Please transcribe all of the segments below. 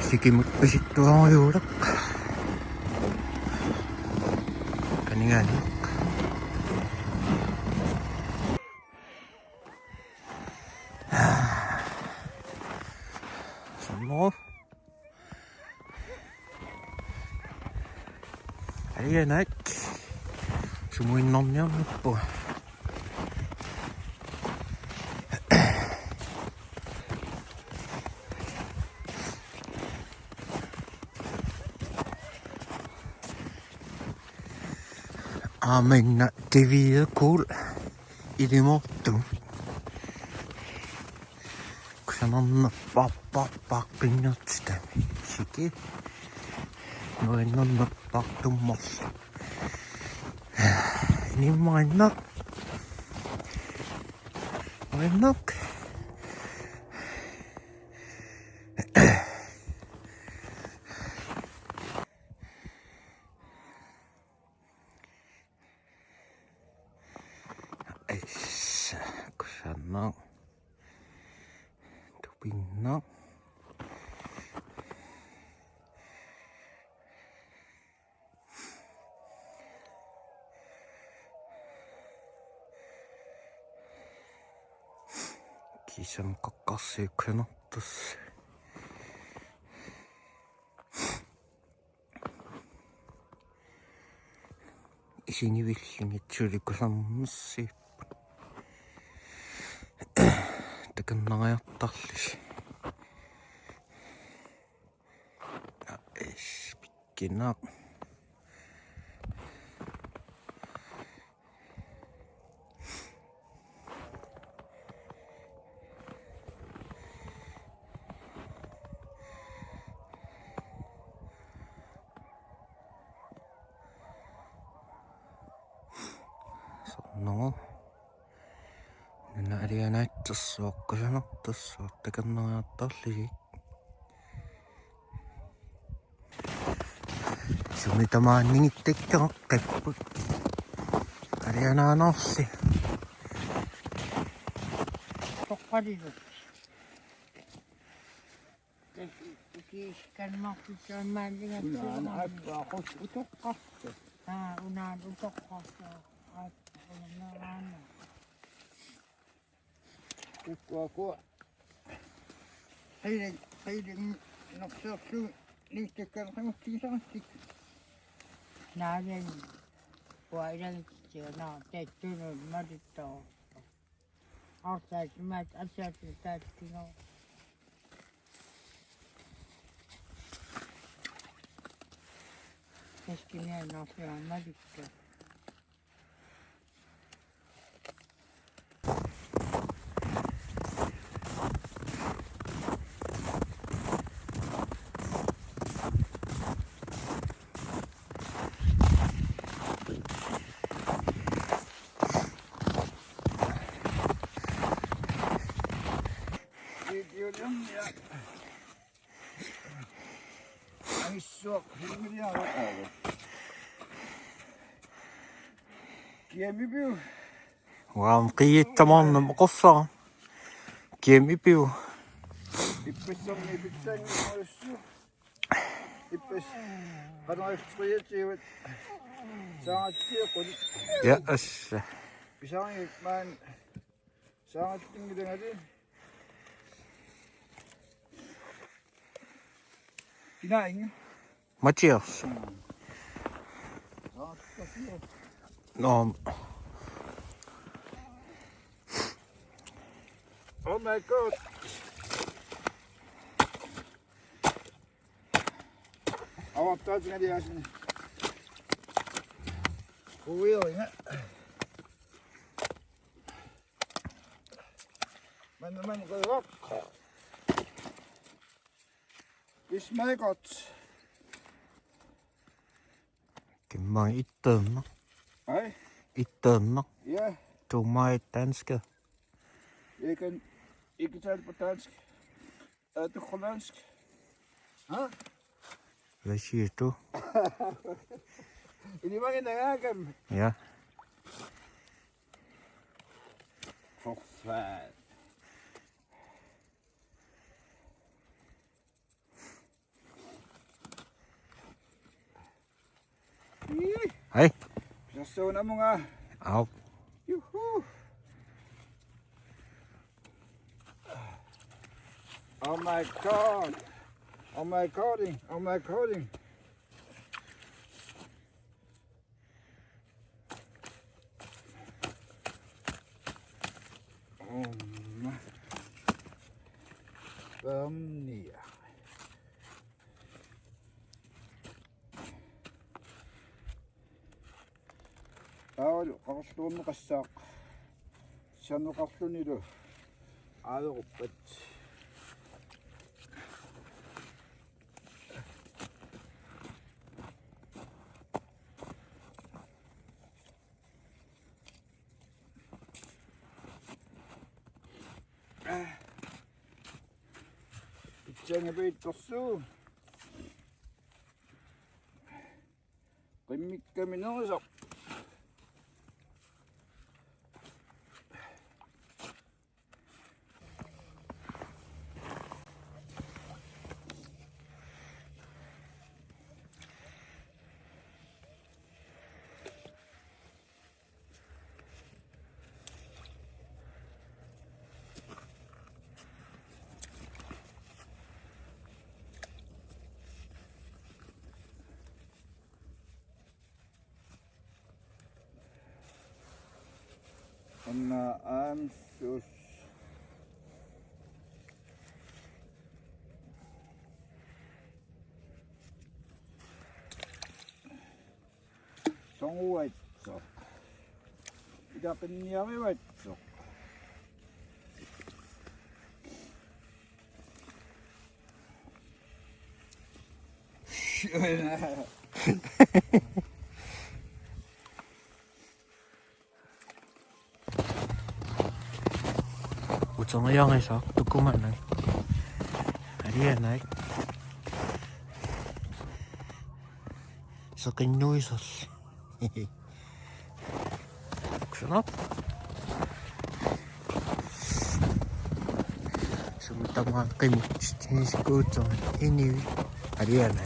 Sikumi pisuttuarneq. Kaningaanaq. Sammo. Alianak. Sumuinnorniarnuppu. Amenna tiviakul ilimortum. Kusanarna pappaqqinnertami siki. Nuinnernerpartummarsa. Inimmarinnak. Marinnak. Kusanaq. Tupinnaq. Kisan qaqqarsiukkanertus. Isinivillingitsiulikusarnersiip. Takannariartarlis. Pikkinaq. Sornoo. Nuna alianaitsersuoqqasanertussuut takannariartarlisik. Sumitamaanningittikkereqqapput. Alianaanersi. Toqqalisut. Kiiskanmartutsuammaallingatiornarni. Appaqus utoqqartu. Unaan utoqqartu. Aappaqqanernaaraana. Kukkuaku. Qilin nersersu liittakkalqamukkiisarastik. Naalan puailagitsiunaa taattunut malittoo. Artaasimaat asaatu taattinoo. Taskiniannersuaa malittoo. Ja. Aissuaq himiliaraqaagu. Kiamipiu. Waam qiittamarnam qoffara. Kiamipiu. Ippissorni pitsangiorussu. Ippis qanaristriatiuat saangattiiqut. Ja assa. Pisangit maan saangattingilangali. Kinaing. Matias. No. Oh my god. Avattaatsingali asin. Kuuioinga. Man koiraq. Ismaigot. Kimmang itterner. Hej. Itterner. Ja, Du meget danske. jeg kan ikke tale på dansk. Er du hollandsk? Huh? Hvad siger du? Ini mange nangakem. Ja. For fanden. Sasaw na mo nga. Aw. Yuhu! Oh my god! Oh my coding! Oh my coding! Oh my... Bamnia. Qaqarluunne qassaaq sanuqarlunilu aavequppat itsangapiittorsu qimmikkaminerisoq anna amsus songuaitsoq idaqinniarivatsoq 우정의형에서 두꾸만은 아리아나이 sakın nuisas. Şuna. Sumutama kayo sinisikuto ini Ariana.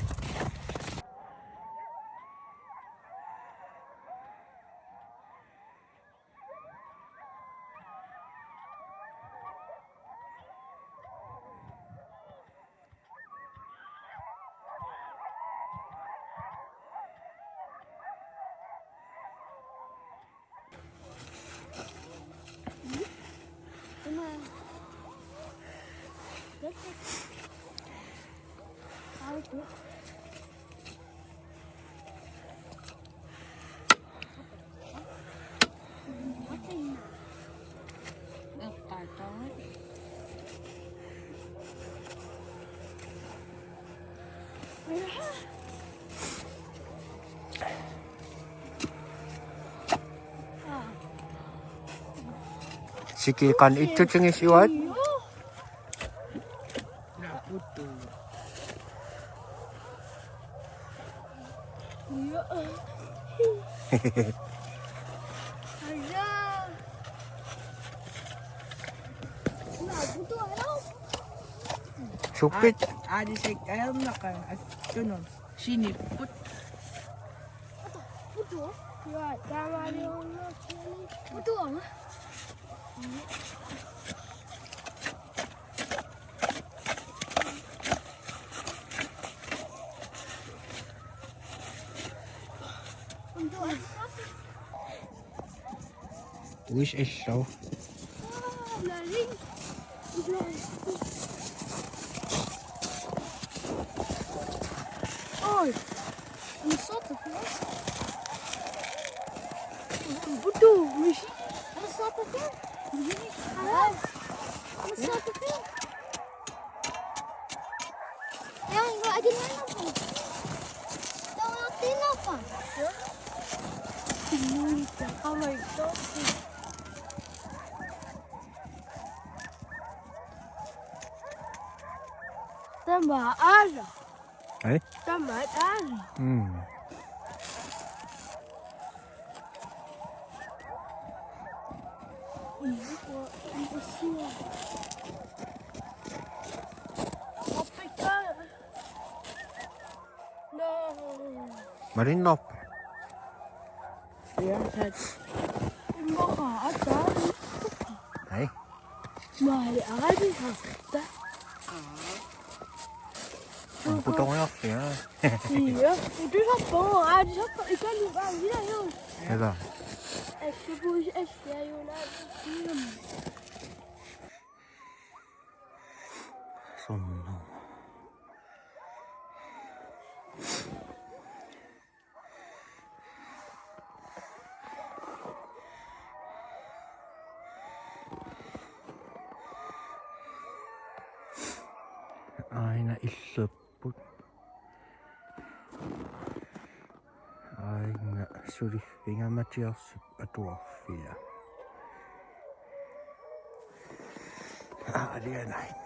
Sikikan itu cengis iwat. Supit. Adi say kaya makan at yun siniput. Puto? Ya, tama yung puto ang. Wish is so. Laling. Oi, ano sa ito? Puto, wish. Ano sa ito? Ano sa ito? Yan, aja na lang po. Ito natin na pa. Oh my God. Tamaan. Eh? Tamaan. Hindi ko siya. Kapit ka. No. Marinop. Kaya Baka atal. Đấy. Mahal ari hasta. Ang putong yun. Yan. Iya, itu siapa? Ada siapa? Ikan juga gila yun. Ito. Eksebus ya yun film. Sono. Aina isseput. Aina suriffinga Mattias atuoffia. Alienait.